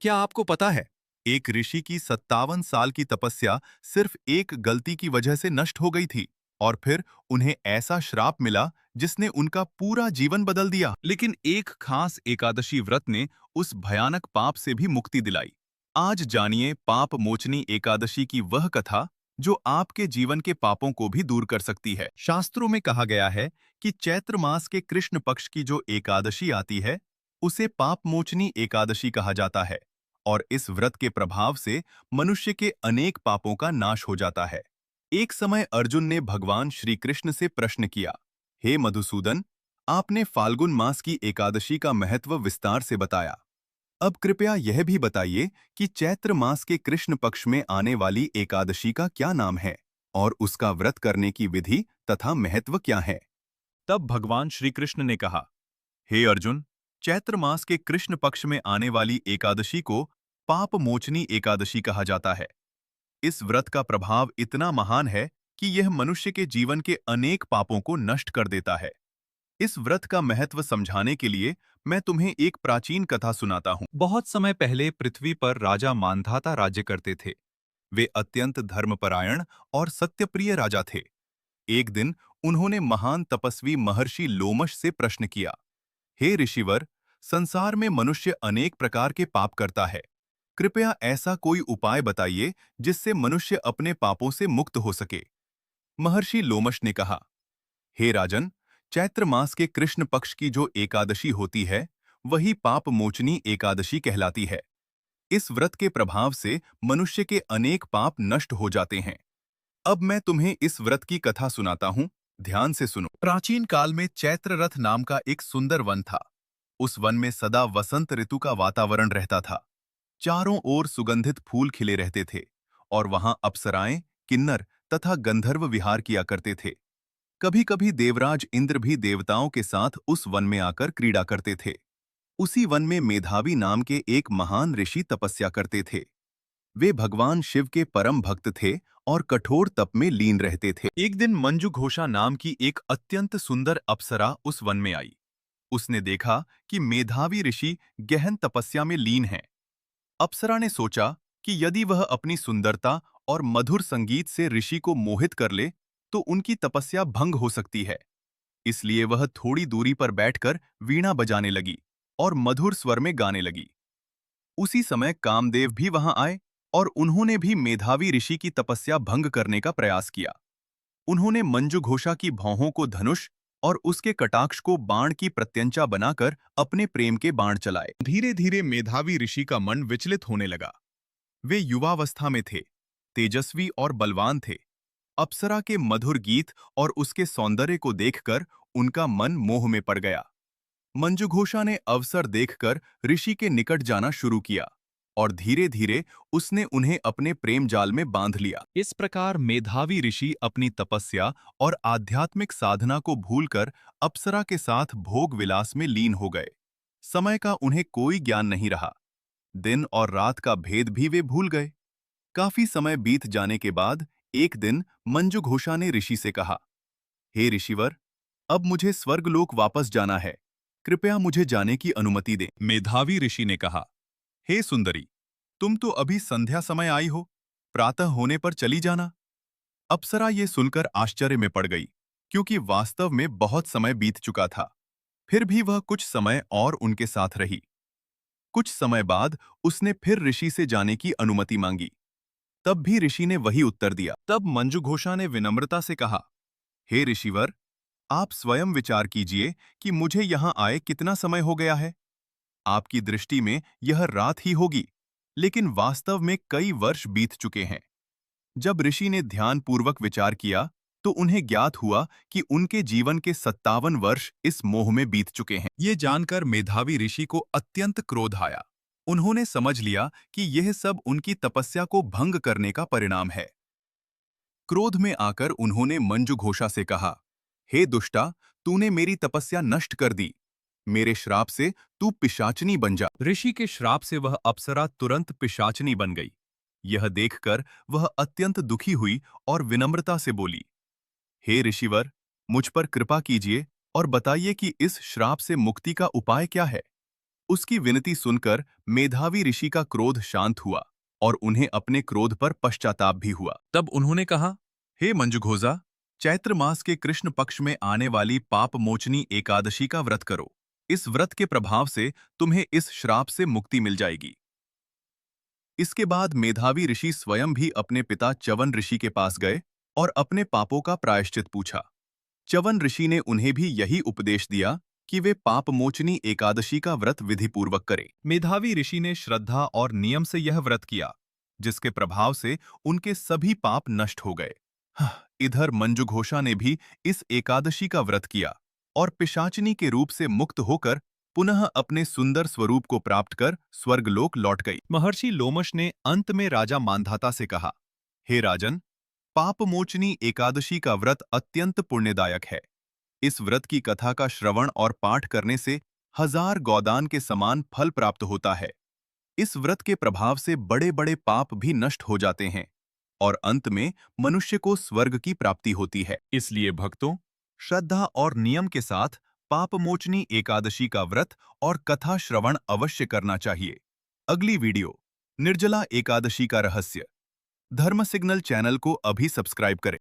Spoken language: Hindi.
क्या आपको पता है, एक ऋषि की 57 साल की तपस्या सिर्फ एक गलती की वजह से नष्ट हो गई थी और फिर उन्हें ऐसा श्राप मिला जिसने उनका पूरा जीवन बदल दिया। लेकिन एक खास एकादशी व्रत ने उस भयानक पाप से भी मुक्ति दिलाई। आज जानिए पाप मोचनी एकादशी की वह कथा जो आपके जीवन के पापों को भी दूर कर सकती है। शास्त्रों में कहा गया है कि चैत्र मास के कृष्ण पक्ष की जो एकादशी आती है, उसे पाप मोचनी एकादशी कहा जाता है और इस व्रत के प्रभाव से मनुष्य के अनेक पापों का नाश हो जाता है। एक समय अर्जुन ने भगवान श्री कृष्ण से प्रश्न किया, हे मधुसूदन, आपने फाल्गुन मास की एकादशी का महत्व विस्तार से बताया। अब कृपया यह भी बताइए कि चैत्र मास के कृष्ण पक्ष में आने वाली एकादशी का क्या नाम है और उसका व्रत करने की विधि तथा महत्व क्या है। तब भगवान श्री कृष्ण ने कहा, हे अर्जुन, चैत्र मास के कृष्ण पक्ष में आने वाली एकादशी को पाप मोचनी एकादशी कहा जाता है। इस व्रत का प्रभाव इतना महान है कि यह मनुष्य के जीवन के अनेक पापों को नष्ट कर देता है। इस व्रत का महत्व समझाने के लिए मैं तुम्हें एक प्राचीन कथा सुनाता हूँ। बहुत समय पहले पृथ्वी पर राजा मांधाता राज्य करते थे। वे अत्यंत धर्मपरायण और सत्यप्रिय राजा थे। एक दिन उन्होंने महान तपस्वी महर्षि लोमश से प्रश्न किया, हे ऋषिवर, संसार में मनुष्य अनेक प्रकार के पाप करता है। कृपया ऐसा कोई उपाय बताइए जिससे मनुष्य अपने पापों से मुक्त हो सके। महर्षि लोमश ने कहा, हे राजन, चैत्र मास के कृष्ण पक्ष की जो एकादशी होती है, वही पाप मोचनी एकादशी कहलाती है। इस व्रत के प्रभाव से मनुष्य के अनेक पाप नष्ट हो जाते हैं। अब मैं तुम्हें इस व्रत की कथा सुनाता हूँ, ध्यान से सुनो। प्राचीन काल में चैत्र रथ नाम का एक सुंदर वन था। उस वन में सदा वसंत ऋतु का वातावरण रहता था। चारों ओर सुगंधित फूल खिले रहते थे और वहां अप्सराएं, किन्नर तथा गंधर्व विहार किया करते थे। कभी कभी देवराज इंद्र भी देवताओं के साथ उस वन में आकर क्रीड़ा करते थे। उसी वन में मेधावी नाम के एक महान ऋषि तपस्या करते थे। वे भगवान शिव के परम भक्त थे और कठोर तप में लीन रहते थे। एक दिन मंजू घोषा नाम की एक अत्यंत सुंदर अप्सरा उस वन में आई। उसने देखा कि मेधावी ऋषि गहन तपस्या में लीन हैं। अप्सरा ने सोचा कि यदि वह अपनी सुंदरता और मधुर संगीत से ऋषि को मोहित कर ले, तो उनकी तपस्या भंग हो सकती है। इसलिए वह थोड़ी दूरी पर बैठकर वीणा बजाने लगी और मधुर स्वर में गाने लगी। उसी समय कामदेव भी वहां आए और उन्होंने भी मेधावी ऋषि की तपस्या भंग करने का प्रयास किया। उन्होंने मंजू घोषा की भौहों को धनुष और उसके कटाक्ष को बाण की प्रत्यंचा बनाकर अपने प्रेम के बाण चलाए। धीरे धीरे मेधावी ऋषि का मन विचलित होने लगा। वे युवावस्था में थे, तेजस्वी और बलवान थे। अप्सरा के मधुर गीत और उसके सौंदर्य को देखकर उनका मन मोह में पड़ गया। मंजू घोषा ने अवसर देखकर ऋषि के निकट जाना शुरू किया और धीरे धीरे उसने उन्हें अपने प्रेम जाल में बांध लिया। इस प्रकार मेधावी ऋषि अपनी तपस्या और आध्यात्मिक साधना को भूलकर अप्सरा के साथ भोग विलास में लीन हो गए। समय का उन्हें कोई ज्ञान नहीं रहा। दिन और रात का भेद भी वे भूल गए। काफी समय बीत जाने के बाद एक दिन मंजू घोषा ने ऋषि से कहा, हे ऋषिवर, अब मुझे स्वर्गलोक वापस जाना है। कृपया मुझे जाने की अनुमति दें। मेधावी ऋषि ने कहा, हे सुंदरी, तुम तो अभी संध्या समय आई हो, प्रातः होने पर चली जाना। अप्सरा ये सुनकर आश्चर्य में पड़ गई, क्योंकि वास्तव में बहुत समय बीत चुका था। फिर भी वह कुछ समय और उनके साथ रही। कुछ समय बाद उसने फिर ऋषि से जाने की अनुमति मांगी। तब भी ऋषि ने वही उत्तर दिया। तब मंजू घोषा ने विनम्रता से कहा, हे ऋषिवर, आप स्वयं विचार कीजिए कि मुझे यहाँ आए कितना समय हो गया है। आपकी दृष्टि में यह रात ही होगी, लेकिन वास्तव में कई वर्ष बीत चुके हैं। जब ऋषि ने ध्यानपूर्वक विचार किया, तो उन्हें ज्ञात हुआ कि उनके जीवन के 57 वर्ष इस मोह में बीत चुके हैं। ये जानकर मेधावी ऋषि को अत्यंत क्रोध आया। उन्होंने समझ लिया कि यह सब उनकी तपस्या को भंग करने का परिणाम है। क्रोध में आकर उन्होंने मंजू घोषा से कहा, हे दुष्टा, तूने मेरी तपस्या नष्ट कर दी। मेरे श्राप से तू पिशाचनी बन जा। ऋषि के श्राप से वह अप्सरा तुरंत पिशाचनी बन गई। यह देखकर वह अत्यंत दुखी हुई और विनम्रता से बोली, हे ऋषिवर, मुझ पर कृपा कीजिए और बताइए कि इस श्राप से मुक्ति का उपाय क्या है। उसकी विनती सुनकर मेधावी ऋषि का क्रोध शांत हुआ और उन्हें अपने क्रोध पर पश्चाताप भी हुआ। तब उन्होंने कहा, हे मंजुघोजा, चैत्र मास के कृष्ण पक्ष में आने वाली पाप मोचनी एकादशी का व्रत करो। इस व्रत के प्रभाव से तुम्हें इस श्राप से मुक्ति मिल जाएगी। इसके बाद मेधावी ऋषि स्वयं भी अपने पिता च्यवन ऋषि के पास गए और अपने पापों का प्रायश्चित पूछा। च्यवन ऋषि ने उन्हें भी यही उपदेश दिया कि वे पापमोचनी एकादशी का व्रत विधिपूर्वक करें। मेधावी ऋषि ने श्रद्धा और नियम से यह व्रत किया, जिसके प्रभाव से उनके सभी पाप नष्ट हो गए। इधर मंजुघोषा ने भी इस एकादशी का व्रत किया और पिशाचिनी के रूप से मुक्त होकर पुनः अपने सुंदर स्वरूप को प्राप्त कर स्वर्गलोक लौट गई। महर्षि लोमश ने अंत में राजा मांधाता से कहा, हे राजन, पापमोचनी एकादशी का व्रत अत्यंत पुण्यदायक है। इस व्रत की कथा का श्रवण और पाठ करने से 1000 गोदान के समान फल प्राप्त होता है। इस व्रत के प्रभाव से बड़े-बड़े पाप भी नष्ट हो जाते हैं और अंत में मनुष्य को स्वर्ग की प्राप्ति होती है। इसलिए भक्तों, श्रद्धा और नियम के साथ पापमोचनी एकादशी का व्रत और कथा श्रवण अवश्य करना चाहिए। अगली वीडियो, निर्जला एकादशी का रहस्य। धर्म सिग्नल चैनल को अभी सब्सक्राइब करें।